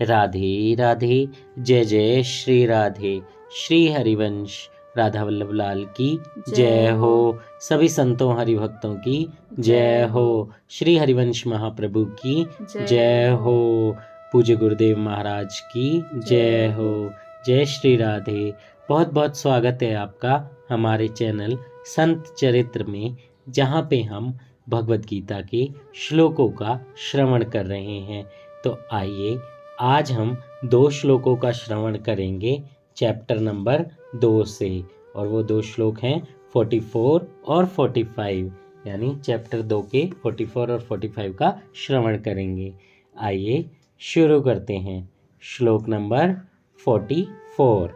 राधे राधे। जय जय श्री राधे। श्री हरिवंश राधा वल्लभ लाल की जय हो। सभी संतों हरिभक्तों की जय हो। श्री हरिवंश महाप्रभु की जय हो। पूज्य गुरुदेव महाराज की जय हो। जय श्री राधे। बहुत बहुत स्वागत है आपका हमारे चैनल संत चरित्र में, जहाँ पे हम भगवत गीता के श्लोकों का श्रवण कर रहे हैं। तो आइए आज हम 2 श्लोकों का श्रवण करेंगे चैप्टर नंबर 2 से, और वो 2 श्लोक हैं 44 और 45, यानी चैप्टर 2 के 44 और 45 का श्रवण करेंगे। आइए शुरू करते हैं। श्लोक नंबर 44।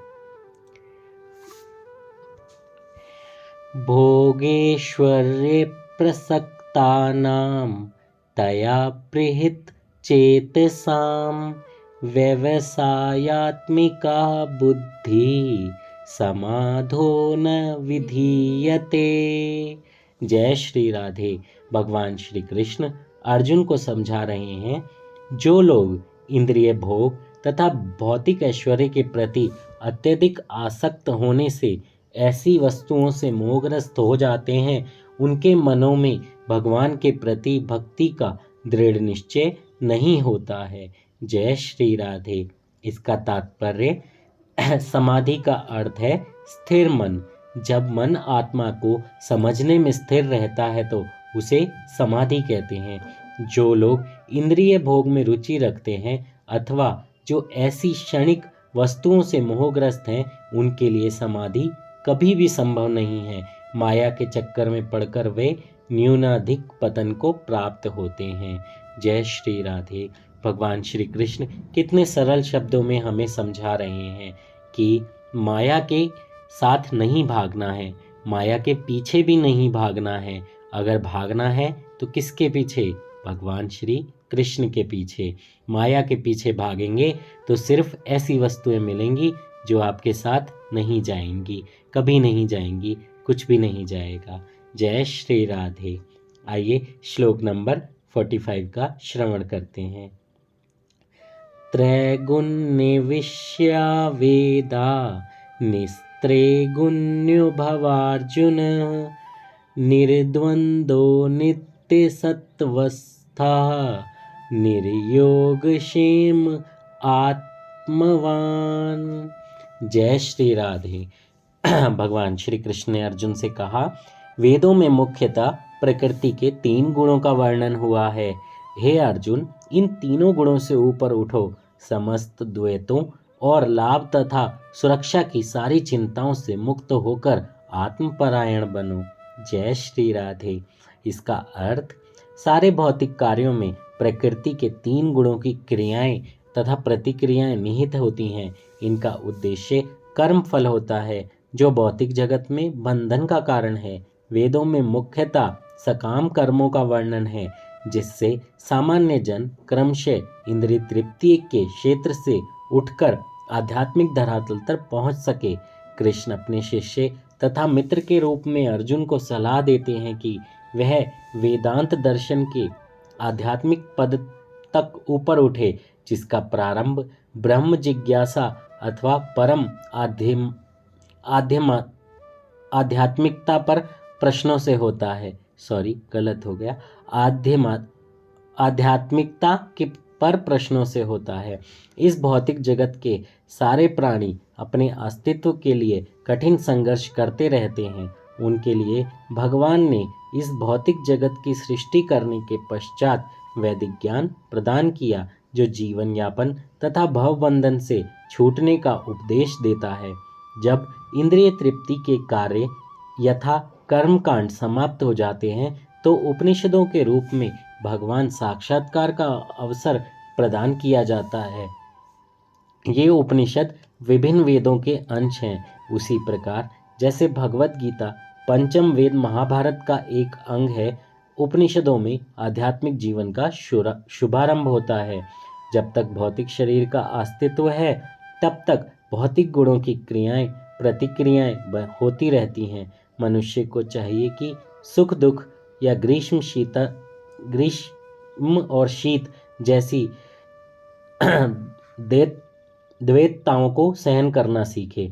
भोगेश्वर्ये प्रसक्तानां तया प्रीहित चेतसां व्यवसायात्मिका बुद्धि समाधो न विधीयते। जय श्री राधे। भगवान श्री कृष्ण अर्जुन को समझा रहे हैं, जो लोग इंद्रिय भोग तथा भौतिक ऐश्वर्य के प्रति अत्यधिक आसक्त होने से ऐसी वस्तुओं से मोहग्रस्त हो जाते हैं, उनके मनों में भगवान के प्रति भक्ति का दृढ़ निश्चय नहीं होता है। जय श्री राधे। इसका तात्पर्य समाधि का अर्थ है स्थिर मन। जब मन आत्मा को समझने में स्थिर रहता है तो उसे समाधि कहते हैं। जो लोग इंद्रिय भोग में रुचि रखते हैं अथवा जो ऐसी क्षणिक वस्तुओं से मोहग्रस्त हैं, उनके लिए समाधि कभी भी संभव नहीं है। माया के चक्कर में पड़कर वे न्यूनाधिक पतन को प्राप्त होते हैं। जय श्री राधे। भगवान श्री कृष्ण कितने सरल शब्दों में हमें समझा रहे हैं कि माया के साथ नहीं भागना है, माया के पीछे भी नहीं भागना है। अगर भागना है तो किसके पीछे? भगवान श्री कृष्ण के पीछे। माया के पीछे भागेंगे तो सिर्फ ऐसी वस्तुएं मिलेंगी जो आपके साथ नहीं जाएंगी, कभी नहीं जाएंगी, कुछ भी नहीं जाएगा। जय श्री राधे। आइए श्लोक नंबर 45 का श्रवण करते हैं। त्रैगुण्यविष्या वेदा निस्त्रैगुण्यो भवार्जुन निर्द्वंदो नित्यसत्वस्था निर्योगक्षेम आत्मवान। जय श्री राधे। भगवान श्री कृष्ण ने अर्जुन से कहा, वेदों में मुख्यतः प्रकृति के 3 गुणों का वर्णन हुआ है। हे अर्जुन, इन तीनों गुणों से ऊपर उठो। समस्त द्वैतों और लाभ तथा सुरक्षा की सारी चिंताओं से मुक्त होकर आत्मपरायण बनो। जय श्री राधे। इसका अर्थ, सारे भौतिक कार्यों में प्रकृति के 3 गुणों की क्रियाएं तथा प्रतिक्रियाएं निहित होती हैं। इनका उद्देश्य कर्म फल होता है, जो भौतिक जगत में बंधन का कारण है। वेदों में मुख्यतः सकाम कर्मों का वर्णन है, जिससे सामान्य जन क्रमशः इंद्रिय तृप्ति के क्षेत्र से उठकर आध्यात्मिक धरातल तक पहुंच सके। कृष्ण अपने शिष्य तथा मित्र के रूप में अर्जुन को सलाह देते हैं कि वह वेदांत दर्शन के आध्यात्मिक पद तक ऊपर उठे, जिसका प्रारंभ ब्रह्म जिज्ञासा अथवा परम आध्यात्मिकता पर प्रश्नों से होता है। गलत हो गया। आध्यात्मिकता के पर प्रश्नों से होता है। इस भौतिक जगत के सारे प्राणी अपने अस्तित्व के लिए कठिन संघर्ष करते रहते हैं। उनके लिए भगवान ने इस भौतिक जगत की सृष्टि करने के पश्चात वैदिक ज्ञान प्रदान किया, जो जीवन यापन तथा भवबंधन से छूटने का उपदेश देता है। जब इंद्रिय तृप्ति के कार्य यथा कर्मकांड समाप्त हो जाते हैं तो उपनिषदों के रूप में भगवान साक्षात्कार का अवसर प्रदान किया जाता है। ये उपनिषद विभिन्न वेदों के अंश हैं। उसी प्रकार जैसे भगवत गीता पंचम वेद महाभारत का एक अंग है, उपनिषदों में आध्यात्मिक जीवन का शुभारंभ होता है। जब तक भौतिक शरीर का अस्तित्व है, तब तक भौतिक गुणों की क्रियाएं प्रतिक्रियाएं होती रहती हैं। मनुष्य को चाहिए कि सुख दुख या ग्रीष्म और शीत जैसी द्वैतताओं को सहन करना सीखे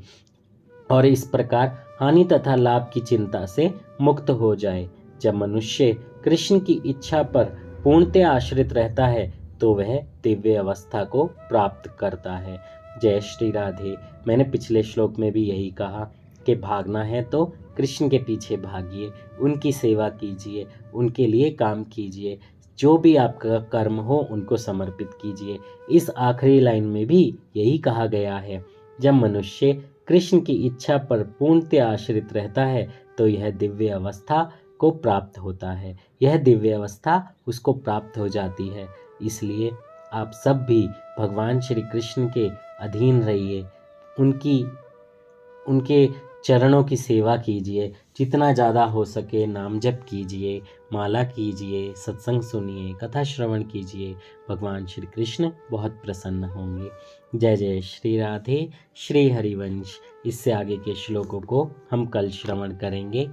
और इस प्रकार हानि तथा लाभ की चिंता से मुक्त हो जाए। जब मनुष्य कृष्ण की इच्छा पर पूर्णतः आश्रित रहता है तो वह दिव्य अवस्था को प्राप्त करता है। जय श्री राधे। मैंने पिछले श्लोक में भी यही कहा कि भागना है तो कृष्ण के पीछे भागिए, उनकी सेवा कीजिए, उनके लिए काम कीजिए, जो भी आपका कर्म हो उनको समर्पित कीजिए। इस आखिरी लाइन में भी यही कहा गया है। जब मनुष्य कृष्ण की इच्छा पर पूर्णतः आश्रित रहता है तो यह दिव्य अवस्था को प्राप्त होता है, यह दिव्य अवस्था उसको प्राप्त हो जाती है। इसलिए आप सब भी भगवान श्री कृष्ण के अधीन रहिए, उनके चरणों की सेवा कीजिए, जितना ज़्यादा हो सके नाम जप कीजिए, माला कीजिए, सत्संग सुनिए, कथा श्रवण कीजिए। भगवान श्री कृष्ण बहुत प्रसन्न होंगे। जय जय श्री राधे। श्री हरिवंश। इससे आगे के श्लोकों को हम कल श्रवण करेंगे।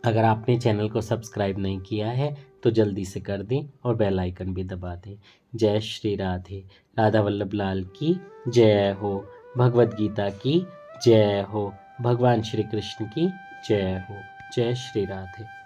अगर आपने चैनल को सब्सक्राइब नहीं किया है तो जल्दी से कर दें और बेल आइकन भी दबा दें। जय श्री राधे। राधा वल्लभ लाल की जय हो। भगवद गीता की जय हो। भगवान श्री कृष्ण की जय हो। जय श्री राधे।